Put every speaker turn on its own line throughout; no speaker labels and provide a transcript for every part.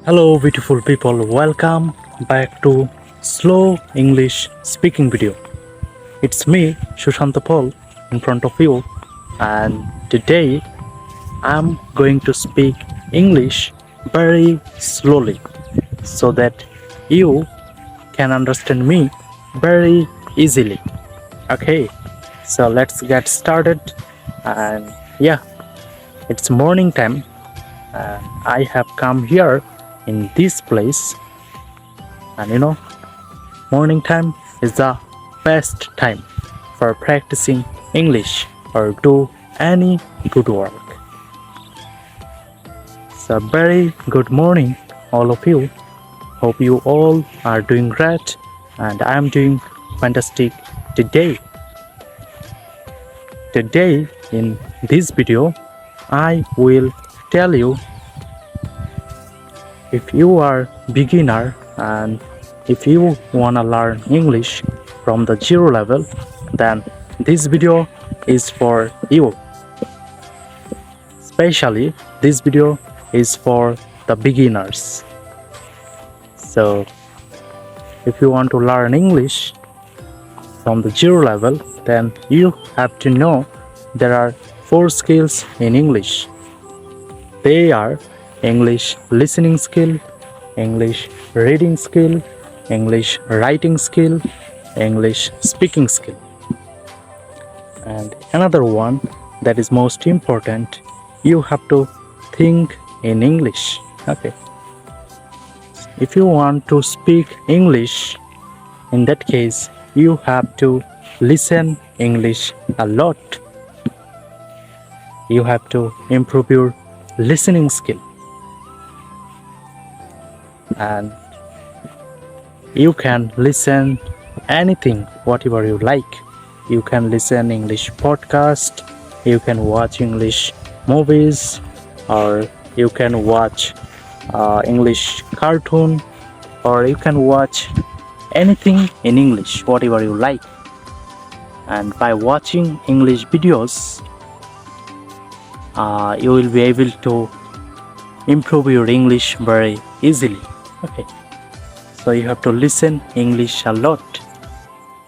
Hello, beautiful people. Welcome back to Slow English Speaking Video. It's me, Shushant Paul, in front of you, and today I'm going to speak English very slowly so that you can understand me very easily. Okay, so let's get started. And yeah, it's morning time, and I have come here in this place, and morning time is the best time for practicing English or do any good work. So very good morning all of you. Hope you all are doing great, and I am doing fantastic today. Today in this video I will tell you, if you are beginner and if you wanna learn English from the zero level, then this video is for you. Especially this video is for the beginners. So if you want to learn English from the zero level, then you have to know there are 4 skills in English. They are English listening skill, English reading skill, English writing skill, English speaking skill. And another one that is most important, you have to think in English. Okay. If you want to speak English, in that case, you have to listen English a lot. You have to improve your listening skill. And you can listen anything, whatever you like. You can listen English podcast, you can watch English movies, or you can watch English cartoon, or you can watch anything in English, whatever you like. And by watching English videos, you will be able to improve your English very easily. Okay, so you have to listen English a lot,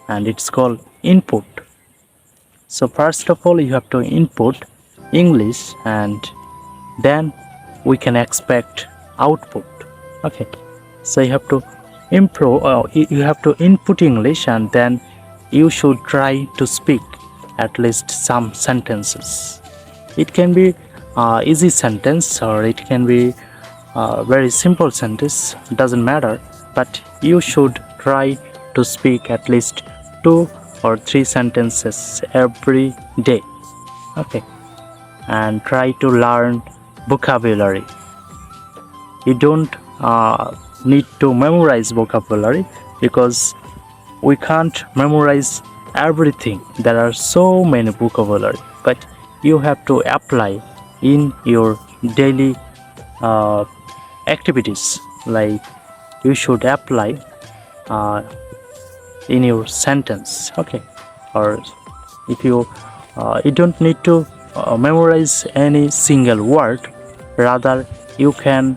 and it's called input. So first of all, you have to input English, and then we can expect output. Okay, so you have to you have to input English, and then you should try to speak at least some sentences. It can be easy sentence, or it can be very simple sentence, doesn't matter, but you should try to speak at least 2 or 3 sentences every day. Okay, and try to learn vocabulary. You don't need to memorize vocabulary, because we can't memorize everything. There are so many vocabulary, but you have to apply in your daily activities. Like, you should apply in your sentence. Okay, or if you don't need to memorize any single word, rather you can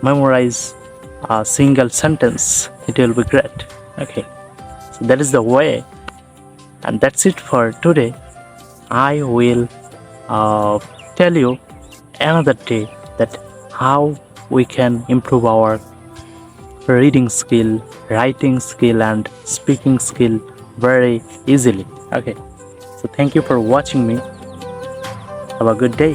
memorize a single sentence. It will be great. Okay, so that is the way, and that's it for today. I will tell you another day that how we can improve our reading skill, writing skill, and speaking skill very easily. Okay, so thank you for watching me. Have a good day.